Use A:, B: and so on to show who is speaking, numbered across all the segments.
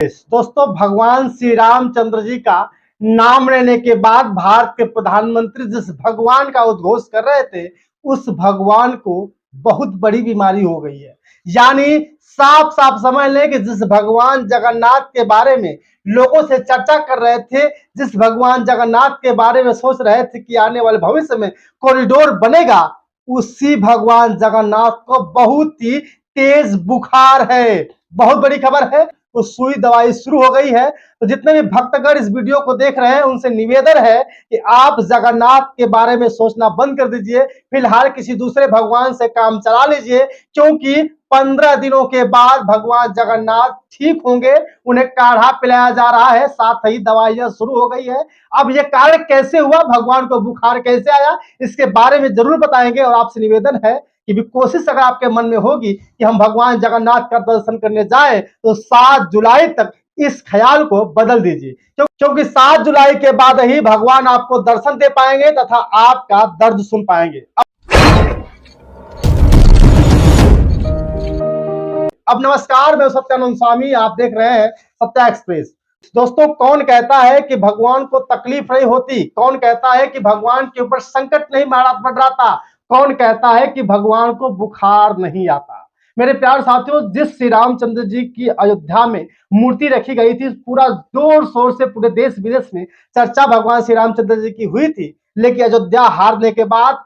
A: दोस्तों, भगवान श्री रामचंद्र जी का नाम लेने के बाद भारत के प्रधानमंत्री जिस भगवान का उद्घोष कर रहे थे, उस भगवान को बहुत बड़ी बीमारी हो गई है। यानी साफ साफ समझ लें कि जिस भगवान जगन्नाथ के बारे में लोगों से चर्चा कर रहे थे, जिस भगवान जगन्नाथ के बारे में सोच रहे थे कि आने वाले भविष्य में कॉरिडोर बनेगा, उसी भगवान जगन्नाथ को बहुत ही तेज बुखार है। बहुत बड़ी खबर है। तो सुई दवाई शुरू हो गई है। तो जितने भी भक्तगण इस वीडियो को देख रहे हैं, उनसे निवेदन है कि आप जगन्नाथ के बारे में सोचना बंद कर दीजिए। फिलहाल किसी दूसरे भगवान से काम चला लीजिए, क्योंकि 15 दिनों के बाद भगवान जगन्नाथ ठीक होंगे। उन्हें काढ़ा पिलाया जा रहा है, साथ ही दवाइयां शुरू हो गई है। अब यह कारण कैसे हुआ, भगवान को बुखार कैसे आया, इसके बारे में जरूर बताएंगे। और आपसे निवेदन है कि भी कोशिश अगर आपके मन में होगी कि हम भगवान जगन्नाथ का दर्शन करने जाएं, तो 7 जुलाई तक इस ख्याल को बदल दीजिए, क्योंकि 7 जुलाई के बाद ही भगवान आपको दर्शन दे पाएंगे तथा आपका दर्द सुन पाएंगे। अब नमस्कार, मैं सत्यानंद स्वामी, आप देख रहे हैं सत्या एक्सप्रेस। दोस्तों, कौन कहता है कि भगवान को तकलीफ नहीं होती? कौन कहता है कि भगवान के ऊपर संकट नहीं मंडराता? कौन कहता है कि भगवान को बुखार नहीं आता? मेरे प्यार साथियों, जिस श्री रामचंद्र जी की अयोध्या में मूर्ति रखी गई थी, पूरा जोर शोर से पूरे देश विदेश में चर्चा भगवान श्री रामचंद्र जी की हुई थी। लेकिन अयोध्या हारने के बाद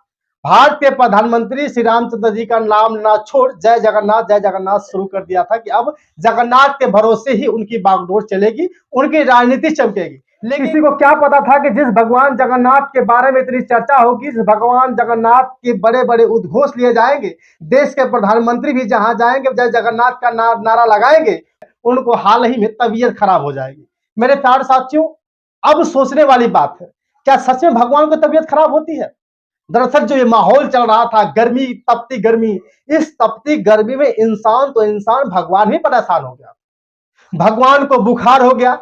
A: भारत के प्रधानमंत्री श्री रामचंद्र जी का नाम ना छोड़ जय जगन्नाथ शुरू कर दिया था कि अब जगन्नाथ के भरोसे ही उनकी बागडोर चलेगी, उनकी राजनीति चमकेगी। लेकिन किसी को क्या पता था कि जिस भगवान जगन्नाथ के बारे में इतनी चर्चा होगी, जिस भगवान जगन्नाथ के बड़े बड़े उद्घोष लिए जाएंगे, देश के प्रधानमंत्री भी जहां जाएंगे जय जगन्नाथ का नारा लगाएंगे, उनको हाल ही में तबीयत खराब हो जाएगी। मेरे प्यार साथियों, अब सोचने वाली बात है, क्या सच में भगवान को तबीयत खराब होती है? दरअसल जो ये माहौल चल रहा था, गर्मी, तपती गर्मी, इस तपती गर्मी में इंसान भगवान ही परेशान हो गया। भगवान को बुखार हो गया।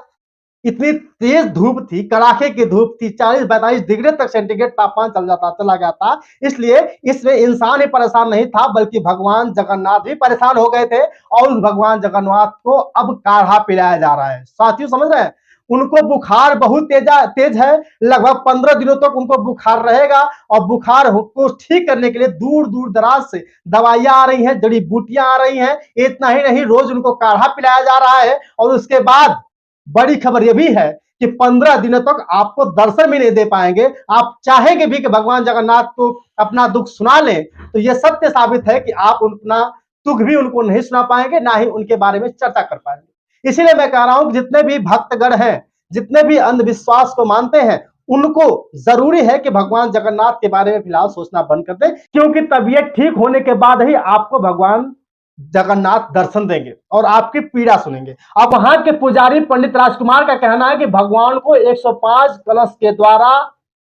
A: इतनी तेज धूप थी, कड़ाके की धूप थी, 40-42 डिग्री तक सेंटीग्रेड तापमान चला गया था। इसलिए इसमें इंसान ही परेशान नहीं था, बल्कि भगवान जगन्नाथ भी परेशान हो गए थे। और उस भगवान जगन्नाथ को अब काढ़ा पिलाया जा रहा है। साथियों, समझ रहे हैं, उनको बुखार बहुत तेज है। लगभग 15 दिनों तक उनको बुखार रहेगा। और बुखार को ठीक करने के लिए दूर दूर दराज से दवाइयां आ रही हैं, जड़ी बूटियां आ रही हैं। इतना ही नहीं, रोज उनको काढ़ा पिलाया जा रहा है। और उसके बाद बड़ी खबर यह भी है कि 15 दिनों तक आपको दर्शन भी नहीं दे पाएंगे। आप चाहेंगे भी कि भगवान जगन्नाथ को अपना दुख सुना लें, तो यह सत्य साबित है कि आप अपना दुख भी उनको नहीं सुना पाएंगे, ना ही उनके बारे में चर्चा कर पाएंगे। इसीलिए मैं कह रहा हूं कि जितने भी भक्तगण हैं, जितने भी अंधविश्वास को मानते हैं, उनको जरूरी है कि भगवान जगन्नाथ के बारे में फिलहाल सोचना बंद कर दें, क्योंकि तबीयत ठीक होने के बाद ही आपको भगवान जगन्नाथ दर्शन देंगे और आपकी पीड़ा सुनेंगे। अब वहां के पुजारी पंडित राजकुमार का कहना है कि भगवान को 105 कलश के द्वारा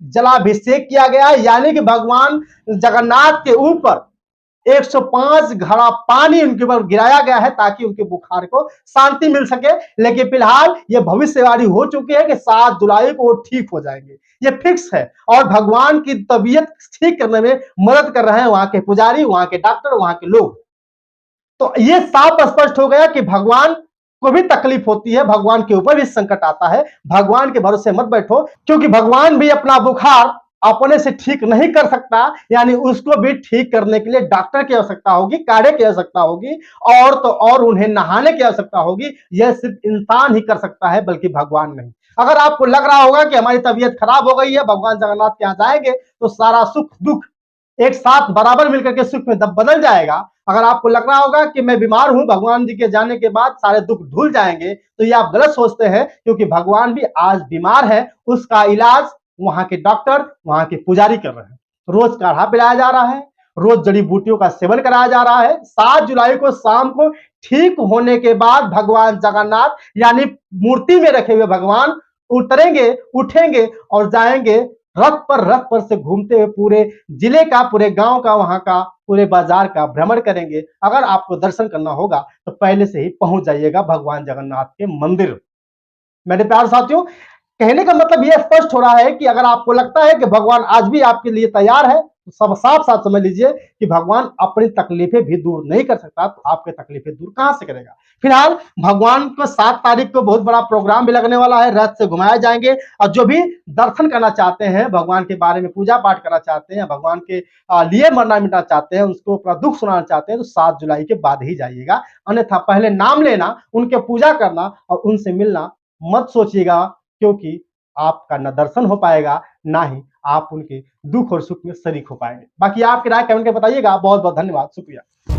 A: जलाभिषेक किया गया, यानी कि भगवान जगन्नाथ के ऊपर 105 घड़ा पानी उनके ऊपर गिराया गया है, ताकि उनके बुखार को शांति मिल सके। लेकिन फिलहाल ये भविष्यवाणी हो चुकी है कि 7 जुलाई को वो ठीक हो जाएंगे, ये फिक्स है। और भगवान की तबीयत ठीक करने में मदद कर रहे हैं वहां के पुजारी, वहां के डॉक्टर, वहां के लोग। तो ये साफ स्पष्ट हो गया कि भगवान को भी तकलीफ होती है, भगवान के ऊपर भी संकट आता है। भगवान के भरोसे मत बैठो, क्योंकि भगवान भी अपना बुखार अपने से ठीक नहीं कर सकता। यानी उसको भी ठीक करने के लिए डॉक्टर की आवश्यकता होगी, काढ़े की आवश्यकता होगी, और तो और उन्हें नहाने की आवश्यकता होगी। यह सिर्फ इंसान ही कर सकता है, बल्कि भगवान नहीं। अगर आपको लग रहा होगा कि हमारी तबीयत खराब हो गई है, भगवान जगन्नाथ के यहाँ जाएंगे तो सारा सुख दुख एक साथ बराबर मिलकर के सुख में बदल जाएगा, अगर आपको लग रहा होगा कि मैं बीमार हूं, भगवान जी के जाने के बाद सारे दुख धुल जाएंगे, तो ये आप गलत सोचते हैं। क्योंकि भगवान भी आज बीमार है, उसका इलाज वहां के डॉक्टर, वहां के पुजारी कर रहे हैं। रोज काढ़ा पिलाया जा रहा है, रोज जड़ी बूटियों का सेवन कराया जा रहा है। 7 जुलाई को शाम को ठीक होने के बाद भगवान जगन्नाथ, यानी मूर्ति में रखे हुए भगवान, उतरेंगे, उठेंगे और जाएंगे रथ पर से घूमते हुए पूरे जिले का, पूरे गांव का, वहां का, पूरे बाजार का भ्रमण करेंगे। अगर आपको दर्शन करना होगा तो पहले से ही पहुंच जाइएगा भगवान जगन्नाथ के मंदिर। मेरे प्यार साथियों, कहने का मतलब यह स्पष्ट हो रहा है कि अगर आपको लगता है कि भगवान आज भी आपके लिए तैयार है, तो सब साफ साफ समझ लीजिए कि भगवान अपनी तकलीफें भी दूर नहीं कर सकता, तो आपके तकलीफें दूर कहां से करेगा। फिलहाल भगवान को 7 तारीख को बहुत बड़ा प्रोग्राम भी लगने वाला है, रथ से घुमाए जाएंगे, और जो भी दर्शन करना चाहते हैं, भगवान के बारे में पूजा पाठ करना चाहते हैं, भगवान के लिए मरना मिटना चाहते हैं, उसको अपना दुख सुनाना चाहते हैं, तो 7 जुलाई के बाद ही जाइएगा। अन्यथा पहले नाम लेना, उनके पूजा करना और उनसे मिलना मत सोचिएगा, क्योंकि आपका न दर्शन हो पाएगा, ना ही आप उनके दुख और सुख में शरीक हो पाएंगे। बाकी आपकी राय कमेंट करके बताइएगा। बहुत बहुत धन्यवाद, शुक्रिया।